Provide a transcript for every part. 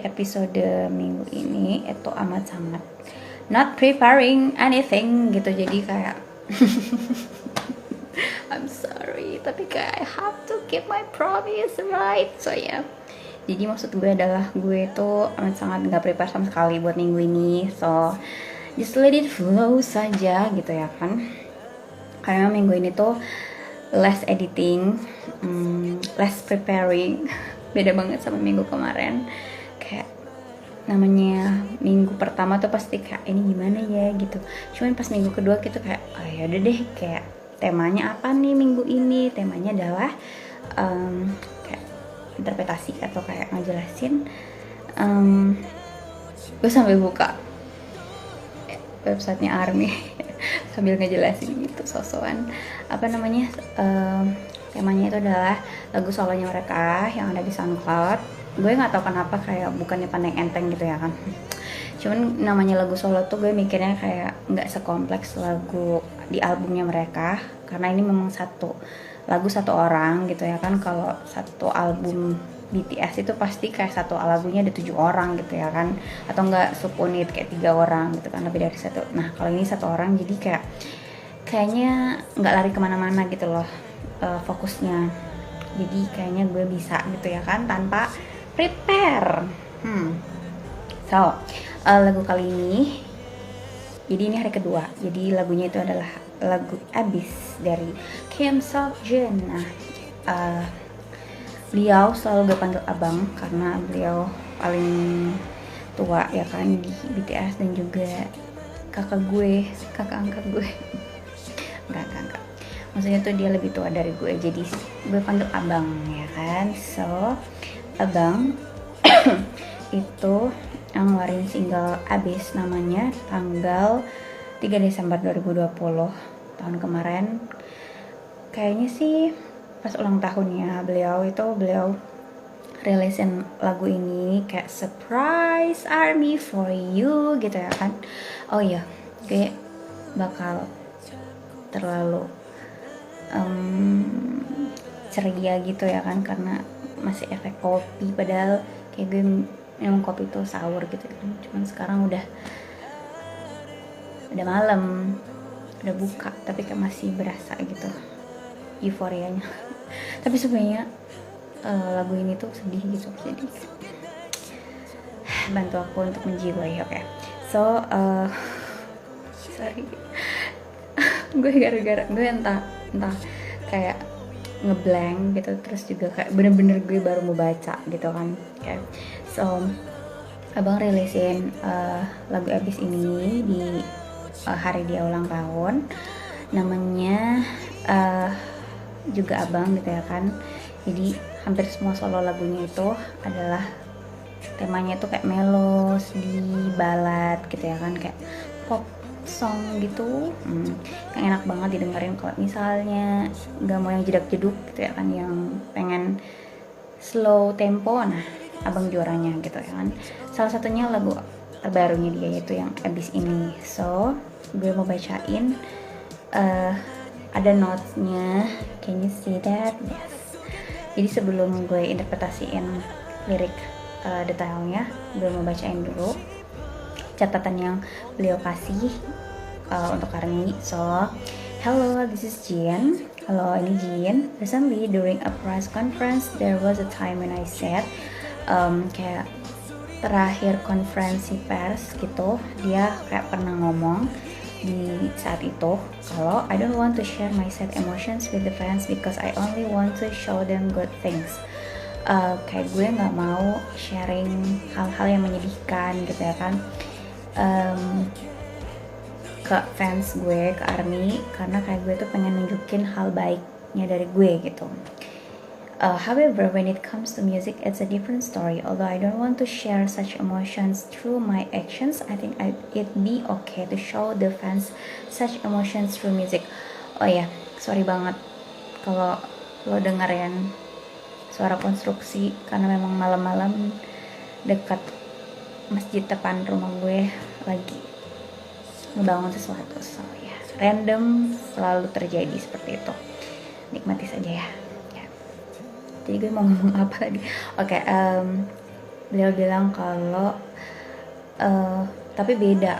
episode minggu ini itu amat sangat not preparing anything gitu, jadi kayak I'm sorry, tapi kayak I have to keep my promise, right? So ya, jadi maksud gue adalah gue itu amat sangat gak prepare sama sekali buat minggu ini. So just let it flow saja gitu ya kan. Karena minggu ini tuh less editing, less preparing. Beda banget sama minggu kemarin. Kayak namanya minggu pertama tuh pasti kayak ini gimana ya gitu. Cuman pas minggu kedua gitu kayak oh ya udah deh, kayak temanya apa nih minggu ini? Temanya adalah kayak interpretasi atau kayak ngejelasin. Gue sampai buka websitenya ARMY sambil ngejelasin gitu sosokan. Apa namanya? Temanya itu adalah lagu solonya mereka yang ada di SoundCloud. Gue nggak tahu kenapa kayak bukannya pandang enteng gitu ya kan. Cuman namanya lagu solo tuh gue mikirnya kayak nggak sekompleks lagu di albumnya mereka, karena ini memang satu lagu satu orang gitu ya kan. Kalau satu album BTS itu pasti kayak satu lagunya ada 7 orang gitu ya kan, atau enggak subunit kayak 3 orang gitu kan, lebih dari satu. Nah kalau ini satu orang, jadi kayaknya nggak lari kemana-mana gitu loh fokusnya. Jadi kayaknya gue bisa gitu ya kan tanpa prepare. So lagu kali ini, jadi ini hari kedua, jadi lagunya itu adalah lagu Abyss dari Kim Seokjin. Nah beliau selalu gue panggil abang karena beliau paling tua ya kan di BTS, dan juga kakak angkat gue enggak, maksudnya tuh dia lebih tua dari gue, jadi gue panggil abang ya kan. So abang itu ngeluarin single Abyss namanya tanggal 3 Desember 2020 tahun kemarin. Kayaknya sih pas ulang tahunnya beliau rilisin lagu ini kayak surprise ARMY for you gitu ya kan. Oh iya, gue bakal terlalu ceria gitu ya kan, karena masih efek kopi, padahal kayak gue minum kopi tuh sahur gitu kan. Cuman sekarang udah malam, udah buka, tapi kayak masih berasa gitu euforianya. Tapi sebenarnya lagu ini tuh sedih gitu, jadi bantu aku untuk menjiwai. Oke. So sorry gue gara-gara gue entah kayak ngeblank gitu, terus juga kayak bener-bener gue baru mau baca gitu kan. Kayak so abang rilisin lagu Abyss ini di hari dia ulang tahun. Namanya juga abang gitu ya kan. Jadi hampir semua solo lagunya itu adalah temanya tuh kayak melo, sedih, balad gitu ya kan, kayak pop song gitu. Yang enak banget didengerin kalau misalnya gak mau yang jedak-jeduk gitu ya kan, yang pengen slow tempo. Nah abang juaranya gitu ya kan. Salah satunya lagu terbarunya dia yaitu yang Abyss ini. So gue mau bacain ada notes-nya. Can you see that? Yes. Jadi sebelum gue interpretasiin lirik detailnya, gue mau bacain dulu catatan yang beliau kasih untuk ARMY. So, hello, this is Jin. Halo, ini Jin. Recently, during a press conference, there was a time when I said, kayak terakhir konferensi pers gitu, dia kayak pernah ngomong di saat itu kalau I don't want to share my sad emotions with the fans because I only want to show them good things. Kayak gue nggak mau sharing hal-hal yang menyedihkan gitu ya kan ke fans gue, ke ARMY, karena kayak gue tuh pengen nunjukin hal baiknya dari gue gitu. However, when it comes to music, it's a different story. Although I don't want to share such emotions through my actions, I think it'd be okay to show the fans such emotions through music. Oh ya, sorry banget kalau lo dengerin suara konstruksi, karena memang malam-malam dekat masjid depan rumah gue lagi ngebangun sesuatu. So ya, random selalu terjadi seperti itu. Nikmati saja ya. Jadi gue mau ngomong apa tadi? Oke, beliau bilang kalau tapi beda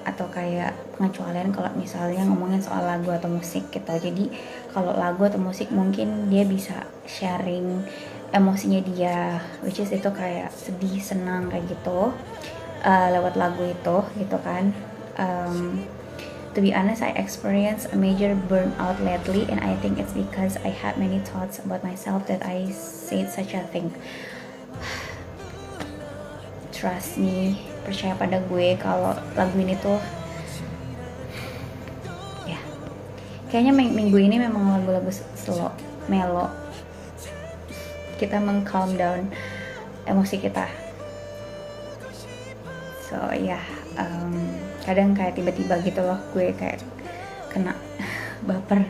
atau kayak pengecualian kalau misalnya ngomongin soal lagu atau musik gitu. Jadi kalau lagu atau musik mungkin dia bisa sharing emosinya dia, which is itu kayak sedih, senang kayak gitu, lewat lagu itu gitu kan. To be honest, I experienced a major burnout lately, and I think it's because I had many thoughts about myself that I said such a thing. Trust me, percaya pada gue kalau lagu ini tuh ya kayaknya minggu ini memang lagu-lagu slow, melo, kita calm down emosi kita. So ya, kadang kayak tiba-tiba gitu loh gue kayak kena baper.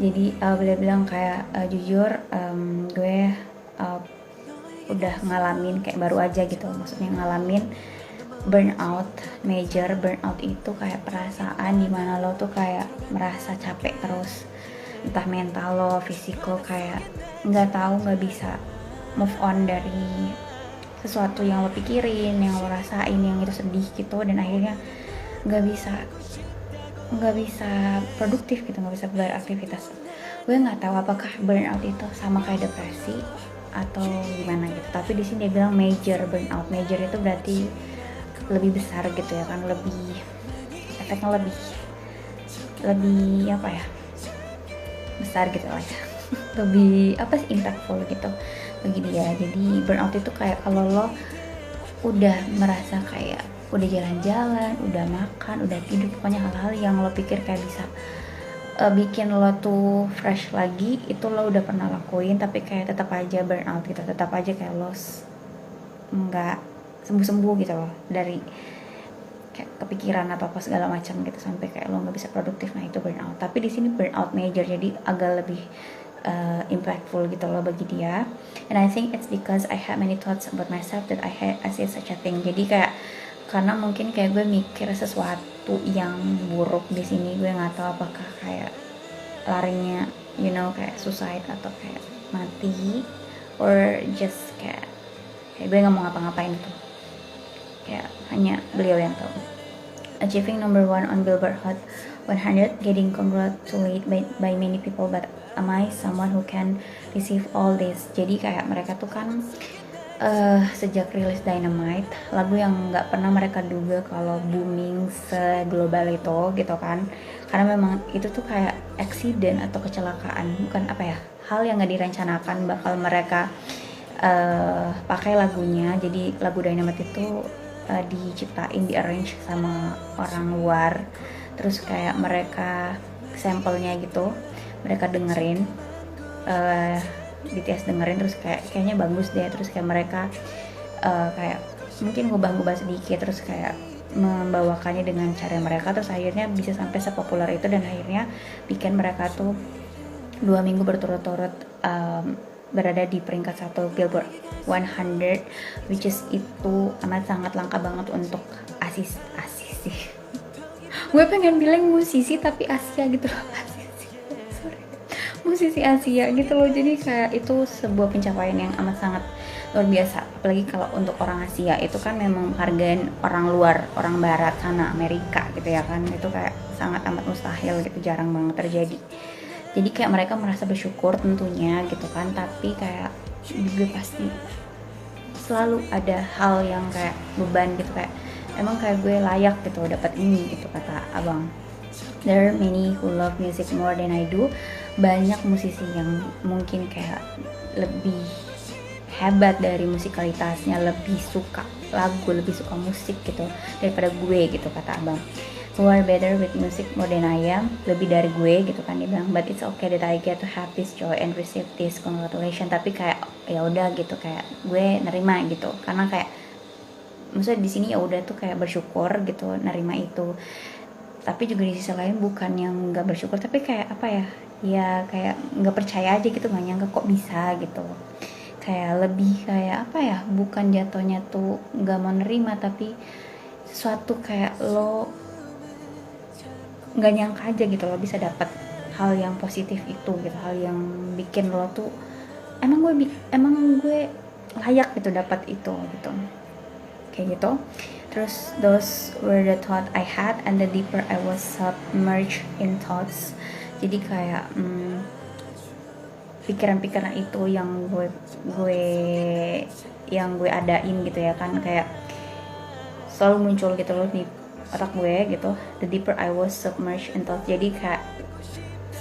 Jadi beliau bilang kayak jujur gue udah ngalamin kayak baru aja gitu, maksudnya ngalamin burnout. Major burnout itu kayak perasaan dimana lo tuh kayak merasa capek terus, entah mental lo, fisikal, kayak nggak tahu, nggak bisa move on dari sesuatu yang lo pikirin, yang lo rasain, yang itu sedih gitu, dan akhirnya nggak bisa produktif gitu, nggak bisa beraktivitas. Gue nggak tahu apakah burnout itu sama kayak depresi atau gimana gitu, tapi di sini dia bilang major burnout. Major itu berarti lebih besar gitu ya kan, lebih efeknya lebih apa ya, besar gitu lah ya lebih apa sih, impactful gitu bagi dia. Jadi burnout itu kayak kalau lo udah merasa kayak udah jalan-jalan, udah makan, udah tidur, pokoknya hal-hal yang lo pikir kayak bisa bikin lo tuh fresh lagi, itu lo udah pernah lakuin, tapi kayak tetap aja burnout gitu, tetap aja kayak lo nggak sembuh-sembuh gitu loh dari kayak kepikiran atau apa segala macam gitu, sampai kayak lo nggak bisa produktif. Nah itu burnout. Tapi di sini burnout major, jadi agak lebih impactful gitu loh bagi dia. And I think it's because I had many thoughts about myself that I said such a thing. Jadi kayak karena mungkin kayak gue mikir sesuatu yang buruk di sini, gue nggak tahu apakah kayak larinya kayak suicide atau kayak mati, or just kayak gue nggak mau ngapa-ngapain gitu, kayak hanya beliau yang tahu. Achieving number 1 on Billboard Hot 100, getting congratulated by many people, but am I someone who can receive all this? Jadi kayak mereka tuh kan sejak rilis Dynamite, lagu yang nggak pernah mereka duga kalau booming seglobal itu gitu kan, karena memang itu tuh kayak accident atau kecelakaan, bukan apa ya, hal yang nggak direncanakan bakal mereka pakai lagunya. Jadi lagu Dynamite itu diciptain, di arrange sama orang luar, terus kayak mereka sampelnya gitu mereka dengerin, BTS dengerin, terus kayaknya bagus deh, terus kayak mereka kayak mungkin ngubah-ngubah sedikit, terus kayak membawakannya dengan cara mereka, terus akhirnya bisa sampai sepopuler itu, dan akhirnya bikin mereka tuh 2 minggu berturut-turut berada di peringkat 1 Billboard 100, which is itu amat sangat langka banget untuk Asis sih gue pengen bilang musisi tapi Asia gitu loh, musisi Asia gitu loh. Jadi kayak itu sebuah pencapaian yang amat sangat luar biasa, apalagi kalau untuk orang Asia itu kan memang hargain orang luar, orang barat sana, Amerika gitu ya kan, itu kayak sangat amat mustahil gitu, jarang banget terjadi. Jadi kayak mereka merasa bersyukur tentunya gitu kan, tapi kayak juga pasti selalu ada hal yang kayak beban gitu, kayak emang kayak gue layak gitu dapat ini gitu, kata abang. There are many who love music more than I do. Banyak musisi yang mungkin kayak lebih hebat dari musikalitasnya, lebih suka lagu, lebih suka musik gitu daripada gue gitu, kata abang. Who are better with music more than I am, lebih dari gue gitu kan dia bilang. But it's okay that I get to have this joy and receive this congratulation. Tapi kayak ya udah gitu, kayak gue nerima gitu, karena kayak maksudnya di sini ya udah tuh kayak bersyukur gitu, nerima itu. Tapi juga di sisi lain bukan yang nggak bersyukur, tapi kayak apa ya kayak nggak percaya aja gitu, nggak nyangka kok bisa gitu, kayak lebih kayak apa ya, bukan jatuhnya tuh nggak mau nerima, tapi sesuatu kayak lo nggak nyangka aja gitu lo bisa dapat hal yang positif itu gitu, hal yang bikin lo tuh emang gue layak gitu dapat itu gitu, kayak gitu. Terus those were the thought I had, and the deeper I was submerged in thoughts. Jadi kayak pikiran-pikiran itu yang gue adain gitu ya kan, kayak selalu muncul gitu loh di otak gue gitu. The deeper I was submerged in thoughts, jadi kayak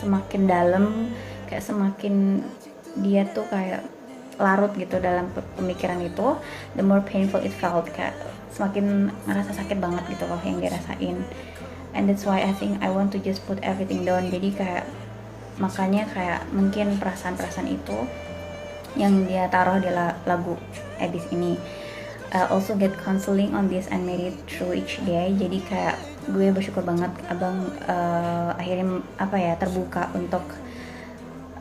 semakin dalam, kayak semakin dia tuh kayak larut gitu dalam pemikiran itu, the more painful it felt, kayak semakin ngerasa sakit banget gitu loh yang dirasain. And that's why I think I want to just put everything down. Jadi kayak makanya kayak mungkin perasaan-perasaan itu yang dia taruh di lagu Abyss ini. Also get counseling on this and made it through each day. Jadi kayak gue bersyukur banget abang akhirnya terbuka untuk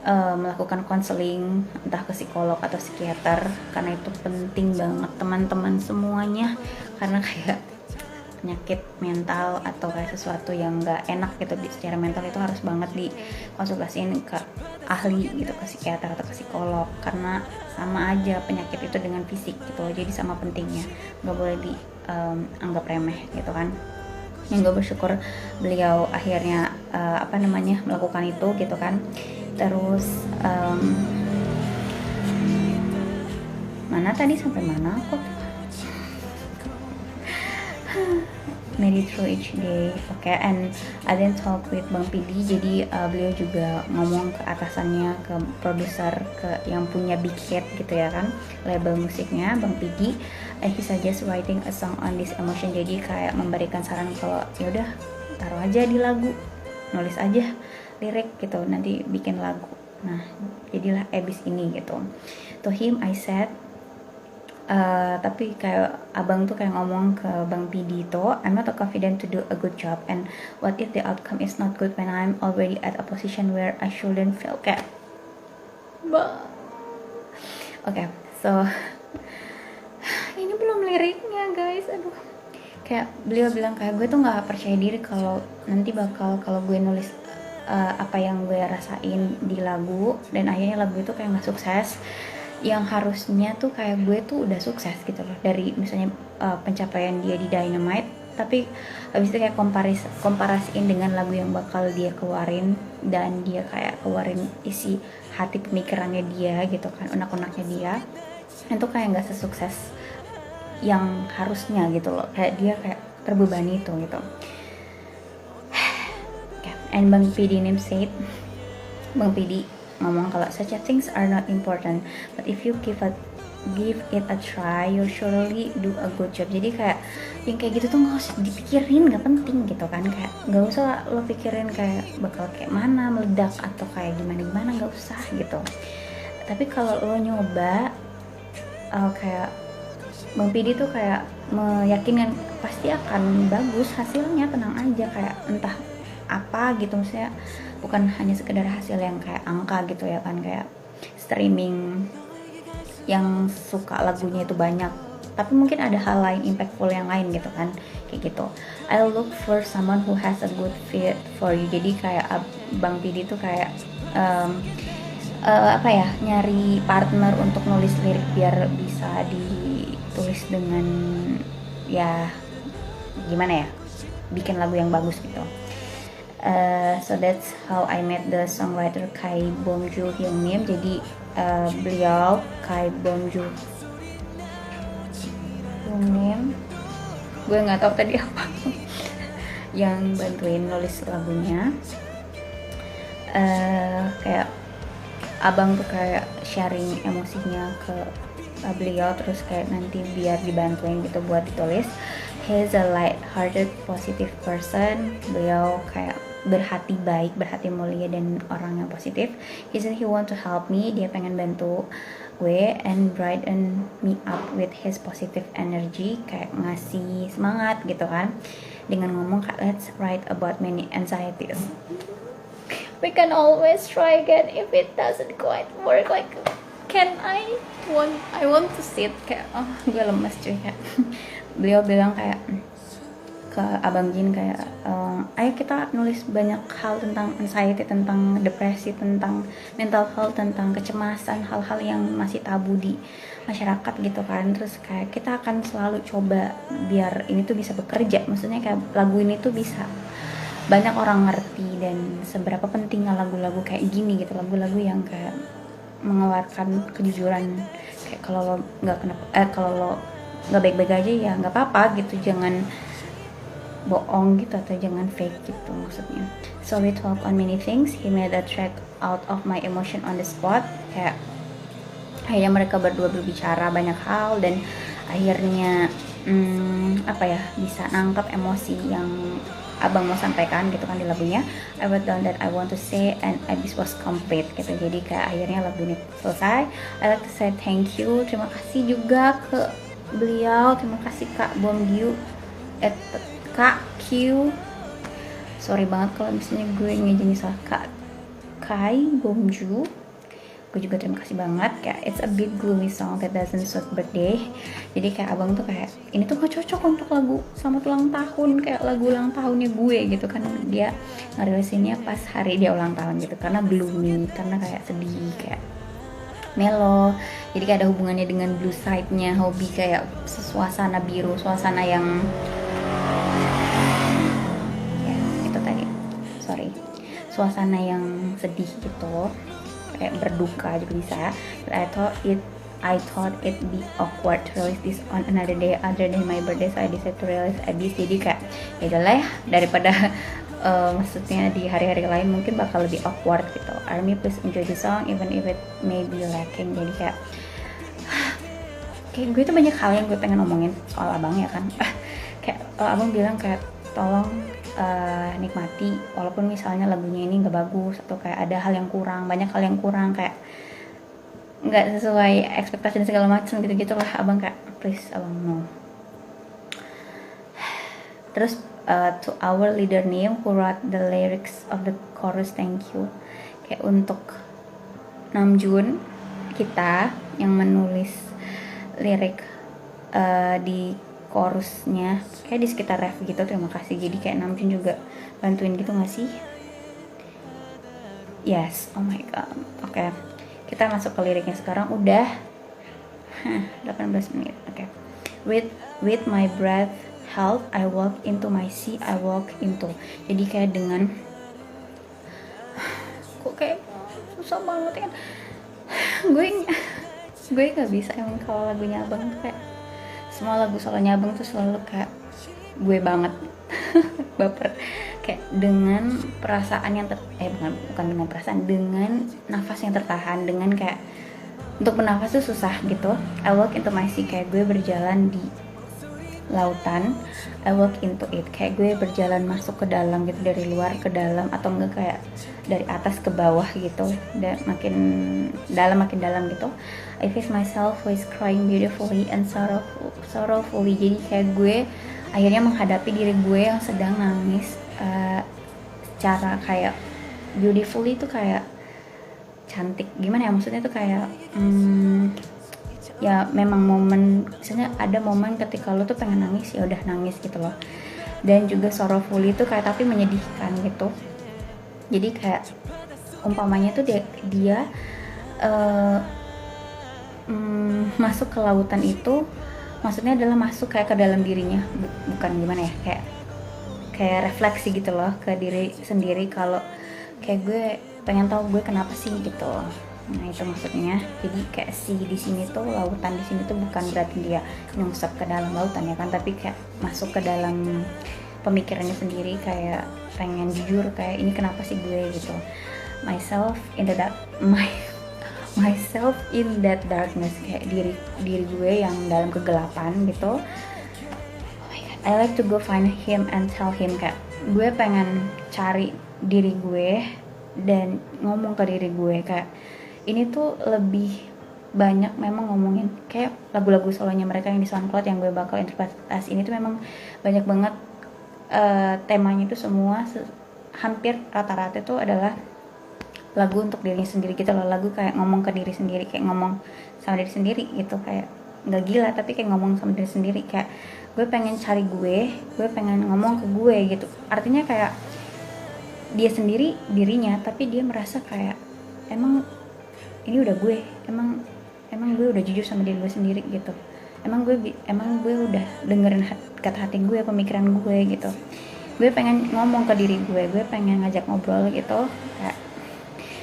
melakukan konseling, entah ke psikolog atau psikiater, karena itu penting banget teman-teman semuanya, karena kayak penyakit mental atau kayak sesuatu yang nggak enak gitu secara mental itu harus banget dikonsultasiin ke ahli gitu, ke psikiater atau ke psikolog, karena sama aja penyakit itu dengan fisik gitu, jadi sama pentingnya, nggak boleh dianggap remeh gitu kan. Yang gue bersyukur beliau akhirnya melakukan itu gitu kan. Terus mana tadi sampai mana kok? Made it through each day. Okay, and I then talk with Bang Pidi. Jadi beliau juga ngomong ke atasannya, ke produser, ke yang punya Big Hit gitu ya kan, label musiknya Bang Pidi. And he suggest writing a song on this emotion. Jadi kayak memberikan saran kalau ya udah taruh aja di lagu, nulis aja lirik gitu, nanti bikin lagu. Nah, jadilah Abyss ini gitu. To him I said, tapi kayak abang tuh kayak ngomong ke Bang Pidi tuh, I'm not confident to do a good job, and what if the outcome is not good when I'm already at a position where I shouldn't feel kayak okay, so ini belum liriknya guys, aduh. Kayak beliau bilang kayak gue tuh nggak percaya diri kalau nanti kalau gue nulis apa yang gue rasain di lagu, dan akhirnya lagu itu kayak nggak sukses, yang harusnya tuh kayak gue tuh udah sukses gitu loh dari misalnya pencapaian dia di Dynamite, tapi habis itu kayak komparasiin dengan lagu yang bakal dia keluarin, dan dia kayak keluarin isi hati pemikirannya dia gitu kan, unek-uneknya dia, itu kayak nggak sesukses yang harusnya gitu loh, kayak dia kayak terbebani itu gitu. And Bang Pidi said, Bang Pidi ngomong kalau such things are not important, but if you give it a try, you'll surely do a good job. Jadi kayak yang kayak gitu tuh nggak usah dipikirin, nggak penting gitu kan, kayak nggak usah lo pikirin kayak bakal kayak mana meledak atau kayak gimana, nggak usah gitu. Tapi kalau lo nyoba, kayak Bang Pidi tuh kayak meyakinkan pasti akan bagus hasilnya, tenang aja, kayak entah apa gitu, maksudnya bukan hanya sekedar hasil yang kayak angka gitu ya kan, kayak streaming yang suka lagunya itu banyak, tapi mungkin ada hal lain impactful yang lain gitu kan, kayak gitu. I'll look for someone who has a good fit for you. Jadi kayak Bang Pidi tuh kayak nyari partner untuk nulis lirik biar bisa ditulis dengan ya gimana ya, bikin lagu yang bagus gitu. So that's how I met the songwriter Kai Bongju Hyungnim. Jadi beliau Kai Bongju Hyungnim, gue nggak tahu tadi apa, yang bantuin nulis lagunya. Kayak abang tuh kayak sharing emosinya ke beliau, terus kayak nanti biar dibantuin gitu buat ditulis. He's a light-hearted, positive person. Beliau kayak berhati baik, berhati mulia, dan orang yang positif. He said he want to help me, dia pengen bantu gue, and brighten me up with his positive energy, kayak ngasih semangat gitu kan, dengan ngomong let's write about many anxieties. We can always try again if it doesn't quite work. Like I want to sit, kayak gue lemes cuy, kayak beliau bilang kayak ke Abang Jin kayak ayo kita nulis banyak hal tentang anxiety, tentang depresi, tentang mental health, tentang kecemasan, hal-hal yang masih tabu di masyarakat gitu kan. Terus kayak kita akan selalu coba biar ini tuh bisa bekerja, maksudnya kayak lagu ini tuh bisa banyak orang ngerti dan seberapa pentingnya lagu-lagu kayak gini gitu, lagu-lagu yang kayak mengeluarkan kejujuran, kayak kalau lo nggak kenapa kalau lo nggak baik-baik aja ya nggak apa-apa gitu, jangan bohong gitu atau jangan fake gitu maksudnya. So we talk on many things, he made a track out of my emotion on the spot, kayak akhirnya mereka berdua berbicara banyak hal dan akhirnya apa ya, bisa nangkep emosi yang abang mau sampaikan gitu kan di lagunya. I wrote down that I want to say and this was complete gitu. Jadi kayak akhirnya lagu ini selesai. I like to say thank you, terima kasih juga ke beliau, terima kasih Kak Bom Gyu, Kak Q, sorry banget kalau misalnya gue ngejengin salah, Kak Kai Bomju. Gue juga terima kasih banget, kayak it's a big gloomy song that doesn't suit birthday. Jadi kayak abang tuh kayak ini tuh gak cocok untuk lagu selamat ulang tahun, kayak lagu ulang tahunnya gue gitu kan. Dia ngerilisinnya pas hari dia ulang tahun gitu, karena gloomy, karena kayak sedih, kayak melo. Jadi kayak ada hubungannya dengan blue side-nya hobi, kayak suasana biru, suasana yang ya itu tadi, sorry, suasana yang sedih gitu, kayak berduka juga bisa. But I thought it be awkward to release this on another day other than my birthday, so I decided to release this. Jadi kayak ya udahlah ya, daripada maksudnya di hari-hari lain mungkin bakal lebih awkward gitu. Army, please enjoy the song even if it may be lacking. Jadi kayak gue tuh banyak hal yang gue pengen ngomongin soal abang ya kan. Kayak abang bilang kayak tolong nikmati walaupun misalnya lagunya ini nggak bagus atau kayak ada hal yang kurang, banyak hal yang kurang, kayak nggak sesuai ekspektasi dan segala macam gitu lah. Abang kayak please abang no. Terus to our leader Neil who wrote the lyrics of the chorus, thank you. Kayak untuk Namjoon kita yang menulis lirik di chorusnya, kayak di sekitar ref gitu, terima kasih. Jadi kayak Namjoon juga bantuin gitu gak sih? Yes, oh my god. Oke, kita masuk ke liriknya sekarang. Udah 18 menit. Oke. With my breath held, I walk into my sea, I walk into. Jadi kayak dengan kok kayak susah banget kan. gue nggak bisa emang kalau lagunya abang tuh kayak semua lagu solonya abang tuh selalu kayak gue banget baper, kayak dengan perasaan yang bukan dengan perasaan, dengan nafas yang tertahan, dengan kayak untuk bernafas tuh susah gitu. I walk into my sea, kayak gue berjalan di lautan. I walk into it, kayak gue berjalan masuk ke dalam gitu, dari luar ke dalam, atau enggak kayak dari atas ke bawah gitu, dan makin dalam gitu. I face myself who is crying beautifully and sorrowfully. Jadi kayak gue akhirnya menghadapi diri gue yang sedang nangis secara kayak beautifully itu kayak cantik, gimana ya maksudnya tuh kayak ya memang momen, misalnya ada momen ketika lo tuh pengen nangis ya udah nangis gitu loh. Dan juga sorrowfully itu kayak tapi menyedihkan gitu. Jadi kayak umpamanya tuh dia masuk ke lautan itu, maksudnya adalah masuk kayak ke dalam dirinya, bukan gimana ya, kayak refleksi gitu loh ke diri sendiri, kalau kayak gue pengen tahu gue kenapa sih gitu. Nah itu maksudnya. Jadi kayak di sini tuh lautan di sini tuh bukan berarti dia nyungsep ke dalam lautan ya kan, tapi kayak masuk ke dalam pemikirannya sendiri, kayak pengen jujur kayak ini kenapa sih gue gitu. Myself in that darkness, kayak diri gue yang dalam kegelapan gitu. Oh my god, I like to go find him and tell him, kayak gue pengen cari diri gue dan ngomong ke diri gue. Kayak ini tuh lebih banyak memang ngomongin kayak lagu-lagu solonya mereka yang di SoundCloud yang gue bakal interpretasi ini tuh memang banyak banget temanya itu semua hampir rata-rata itu adalah lagu untuk diri sendiri gitu loh. Lagu kayak ngomong ke diri sendiri, kayak ngomong sama diri sendiri gitu, kayak nggak gila, tapi kayak ngomong sama diri sendiri, kayak gue pengen cari gue pengen ngomong ke gue gitu. Artinya kayak dia sendiri dirinya, tapi dia merasa kayak emang ini udah gue, emang gue udah jujur sama diri gue sendiri gitu, emang gue udah dengerin kata hati gue, pemikiran gue gitu. Gue pengen ngomong ke diri gue pengen ngajak ngobrol gitu, kayak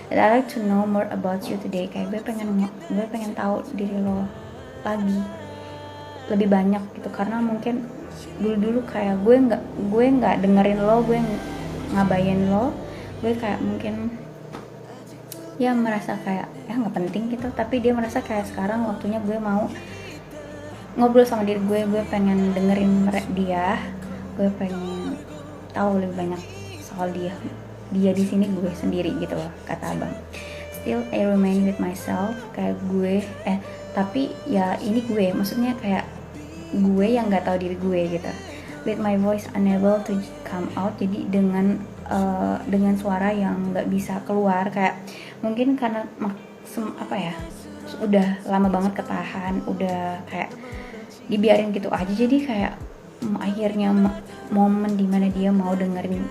I like to know more about you today, kayak gue pengen tahu diri lo lagi lebih banyak gitu, karena mungkin dulu kayak gue nggak dengerin lo, gue ngabain lo, gue kayak mungkin ya merasa kayak ya nggak penting gitu, tapi dia merasa kayak sekarang waktunya gue mau ngobrol sama diri gue pengen dengerin dia, gue pengen tahu lebih banyak soal dia di sini gue sendiri gitu loh, kata abang. Still I remain with myself, kayak gue tapi ya ini gue, maksudnya kayak gue yang nggak tahu diri gue gitu, with my voice unable to come out, jadi dengan suara yang nggak bisa keluar, kayak mungkin karena apa ya, udah lama banget ketahan, udah kayak dibiarin gitu aja, jadi kayak akhirnya momen dimana dia mau dengerin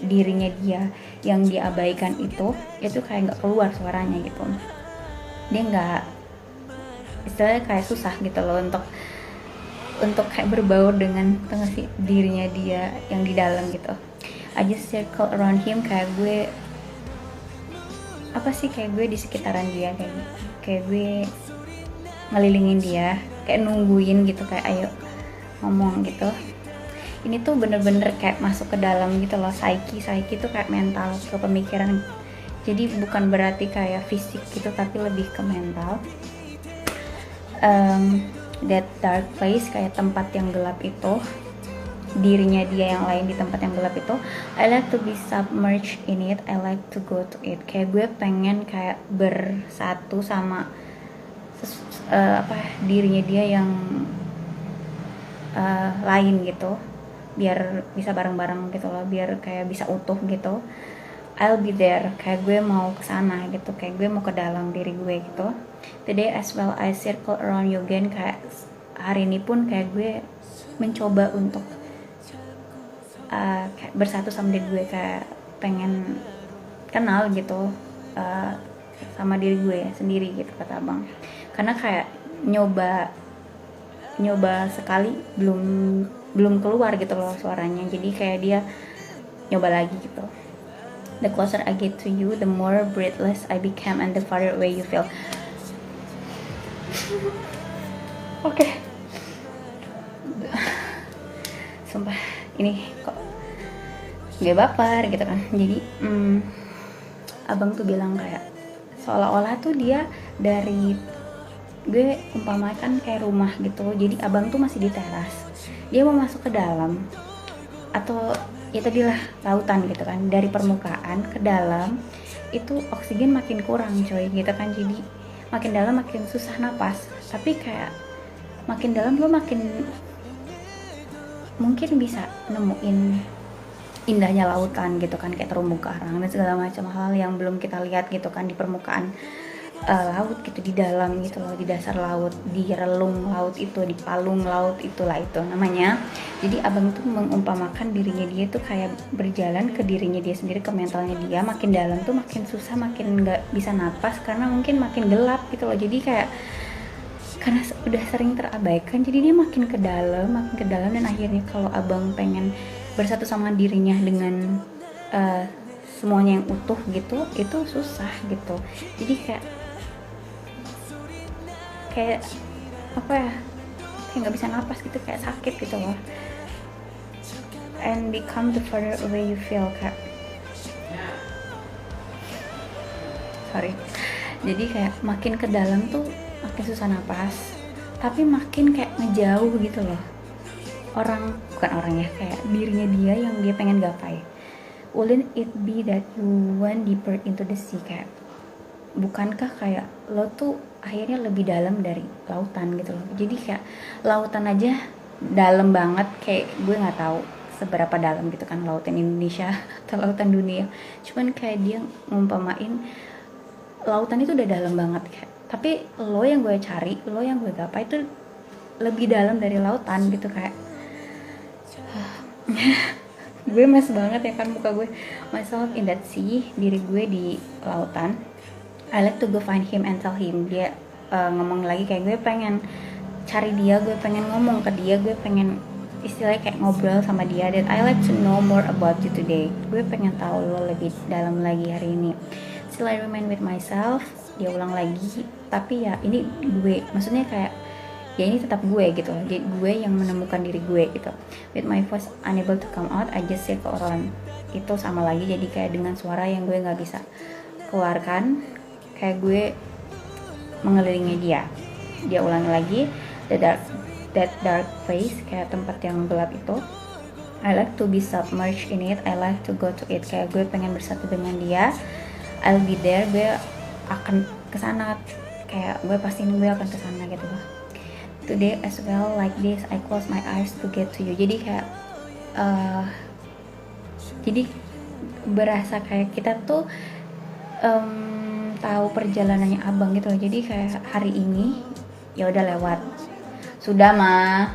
dirinya dia yang diabaikan itu kayak nggak keluar suaranya gitu. Dia nggak, istilahnya kayak susah gitu loh untuk kayak berbaur dengan dirinya dia yang di dalam gitu. I just circle around him, kayak gue apa sih, kayak gue di sekitaran dia, kayak gue ngelilingin dia, kayak nungguin gitu, kayak ayo ngomong gitu. Ini tuh bener-bener kayak masuk ke dalam gitu loh, psyche tuh kayak mental ke pemikiran, jadi bukan berarti kayak fisik gitu, tapi lebih ke mental. That dark place, kayak tempat yang gelap itu, dirinya dia yang lain di tempat yang gelap itu, I like to be submerged in it, I like to go to it, kayak gue pengen kayak bersatu sama dirinya dia yang lain gitu, biar bisa bareng-bareng gitu loh, biar kayak bisa utuh gitu. I'll be there, kayak gue mau kesana gitu, kayak gue mau ke dalam diri gue gitu. Today as well I circle around you again, kayak hari ini pun kayak gue mencoba untuk kayak bersatu sama diri gue, kayak pengen kenal gitu sama diri gue sendiri gitu, kata abang. Karena kayak nyoba sekali belum keluar gitu loh suaranya, jadi kayak dia nyoba lagi gitu. The closer I get to you, the more breathless I become, and the farther away you feel. Oke. Sumpah ini kok gak baper gitu kan. Jadi abang tuh bilang kayak seolah-olah tuh dia dari, gue umpamakan kayak rumah gitu, jadi abang tuh masih di teras, dia mau masuk ke dalam, atau ya tadilah lautan gitu kan, dari permukaan ke dalam itu oksigen makin kurang coy gitu kan, jadi makin dalam makin susah napas, tapi kayak makin dalam lo makin mungkin bisa nemuin indahnya lautan gitu kan, kayak terumbu karang dan segala macam hal yang belum kita lihat gitu kan di permukaan laut gitu, di dalam gitu loh, di dasar laut, di relung laut itu, di palung laut, itulah itu namanya. Jadi abang itu mengumpamakan dirinya dia tuh kayak berjalan ke dirinya dia sendiri, ke mentalnya dia, makin dalam tuh makin susah, makin nggak bisa napas karena mungkin makin gelap gitu loh. Jadi kayak karena udah sering terabaikan, jadi dia makin ke dalam, dan akhirnya kalau abang pengen bersatu sama dirinya dengan semuanya yang utuh gitu, itu susah gitu. Jadi kayak apa ya, kayak nggak bisa napas gitu, kayak sakit gitu loh. And become the further away you feel, kayak jadi kayak makin ke dalam tuh makin susah napas, tapi makin kayak ngejauh gitu loh, bukan orangnya, kayak dirinya dia yang dia pengen gapai. Wouldn't it be that you went deeper into the sea, kayak bukankah kayak lo tuh akhirnya lebih dalam dari lautan gitu loh. Jadi kayak lautan aja dalam banget, kayak gue nggak tahu seberapa dalam gitu kan lautan Indonesia atau lautan dunia, cuman kayak dia ngumpamain lautan itu udah dalam banget, kayak tapi lo yang gue cari, lo yang gue gapai itu lebih dalam dari lautan gitu. Kayak gue mes banget ya kan muka gue, myself in that sea, diri gue di lautan. I like to go find him and tell him. Dia ngomong lagi, kayak gue pengen cari dia, gue pengen ngomong ke dia, gue pengen istilahnya kayak ngobrol sama dia. That I like to know more about you today. Gue pengen tahu lo lebih dalam lagi hari ini. Still I remain with myself. Dia ulang lagi, tapi ya ini gue, maksudnya kayak ya ini tetap gue gitu. Jadi gue yang menemukan diri gue gitu. With my voice unable to come out, I just say ke orang itu sama lagi. Jadi kayak dengan suara yang gue nggak bisa keluarkan, kayak gue mengelilingi dia. Dia ulangi lagi, that dark place, kayak tempat yang gelap itu. I like to be submerged in it, I like to go to it. Kayak gue pengen bersatu dengan dia. I'll be there, gue akan kesana, kayak gue pastiin gue akan kesana gitu loh. Today as well like this, I close my eyes to get to you. Jadi kayak jadi berasa kayak kita tuh tahu perjalanannya abang gitu loh. Jadi kayak hari ini ya udah lewat, sudah mah.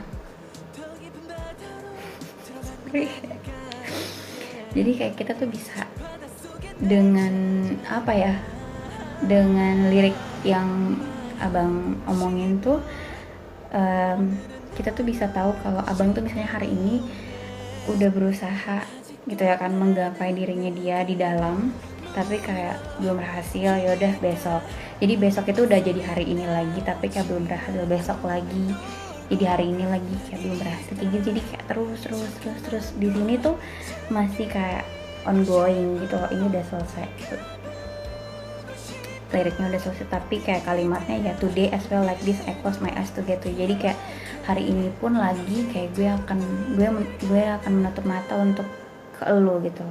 Jadi kayak kita tuh bisa dengan apa ya, dengan lirik yang abang omongin tuh kita tuh bisa tahu kalau abang tuh misalnya hari ini udah berusaha gitu ya kan menggapai dirinya dia di dalam, tapi kayak belum berhasil. Ya udah besok, jadi besok itu udah jadi hari ini lagi, tapi kayak belum berhasil. Besok lagi jadi hari ini lagi, kayak belum berhasil. Jadi kayak terus di sini tuh masih kayak ongoing gitu loh. Ini udah selesai gitu, liriknya udah selesai, tapi kayak kalimatnya ya today as well like this, I close my eyes to get to you. Jadi kayak hari ini pun lagi kayak gue akan menutup mata untuk ke lo gitu.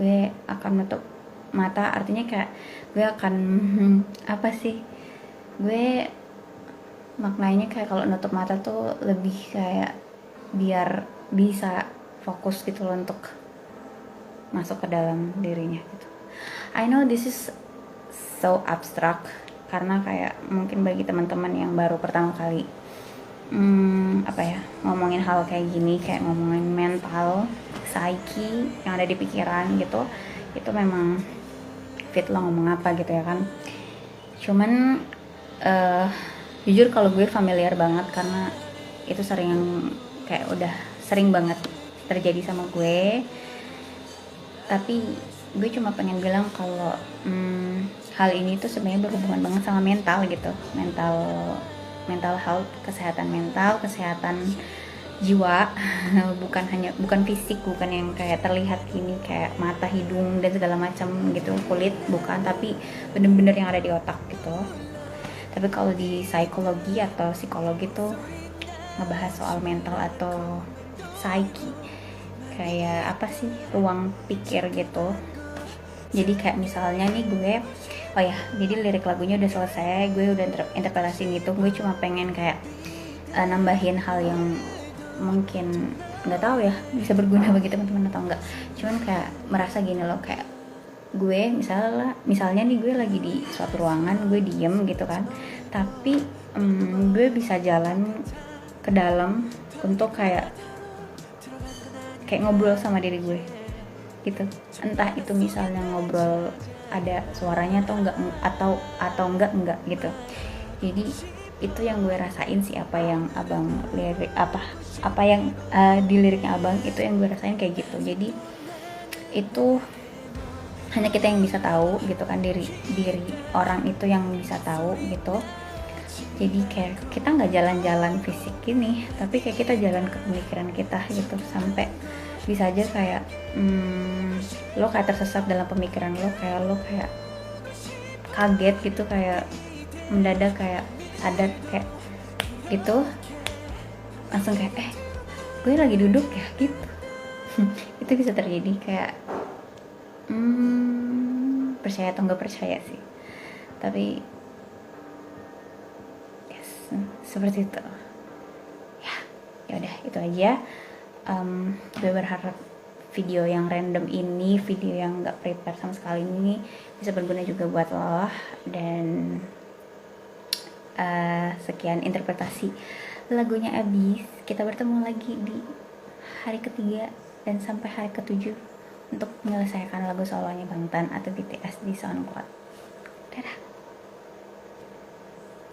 Gue akan menutup mata, artinya kayak gue akan apa sih, gue maknanya kayak kalau nutup mata tuh lebih kayak biar bisa fokus gitu loh untuk masuk ke dalam dirinya gitu. I know this is so abstract karena kayak mungkin bagi teman-teman yang baru pertama kali apa ya, ngomongin hal kayak gini, kayak ngomongin mental, psyche yang ada di pikiran gitu, itu memang fit lo ngomong apa gitu ya kan. Cuman jujur kalau gue familiar banget karena itu kayak udah sering banget terjadi sama gue. Tapi gue cuma pengen bilang kalau hal ini tuh sebenarnya berhubungan banget sama mental gitu, mental health, kesehatan mental, kesehatan jiwa. bukan fisik, bukan yang kayak terlihat gini kayak mata, hidung dan segala macam gitu, kulit, bukan, tapi bener-bener yang ada di otak gitu. Tapi kalau di psikologi atau psikologi tuh ngebahas soal mental atau psyche, kayak apa sih, ruang pikir gitu. Jadi kayak misalnya nih gue, oh ya, jadi lirik lagunya udah selesai, gue udah interpretasiin gitu. Gue cuma pengen kayak nambahin hal yang mungkin nggak tahu ya bisa berguna bagi teman-teman atau enggak. Cuman kayak merasa gini loh, kayak gue misalnya nih gue lagi di suatu ruangan, gue diem gitu kan, tapi gue bisa jalan ke dalam untuk kayak ngobrol sama diri gue gitu. Entah itu misalnya ngobrol ada suaranya atau enggak gitu. Jadi itu yang gue rasain sih, apa yang abang lirik, apa yang di liriknya abang itu yang gue rasain kayak gitu. Jadi itu hanya kita yang bisa tahu gitu kan, diri orang itu yang bisa tahu gitu. Jadi kayak kita nggak jalan-jalan fisik gini, tapi kayak kita jalan ke pemikiran kita gitu, sampai bisa aja kayak lo kayak tersesat dalam pemikiran lo, kayak kaget gitu, kayak mendadak kayak sadar kayak gitu, langsung kayak gue lagi duduk ya gitu. Itu bisa terjadi, kayak percaya atau nggak percaya sih, tapi yes, seperti itu ya udah itu aja. Gue berharap video yang random ini, video yang nggak prepare sama sekali ini, bisa berguna juga buat lo. Dan sekian interpretasi lagunya habis. Kita bertemu lagi di hari ketiga dan sampai hari ketujuh untuk menyelesaikan lagu solonya Bangtan atau BTS di SoundCloud. Dadah.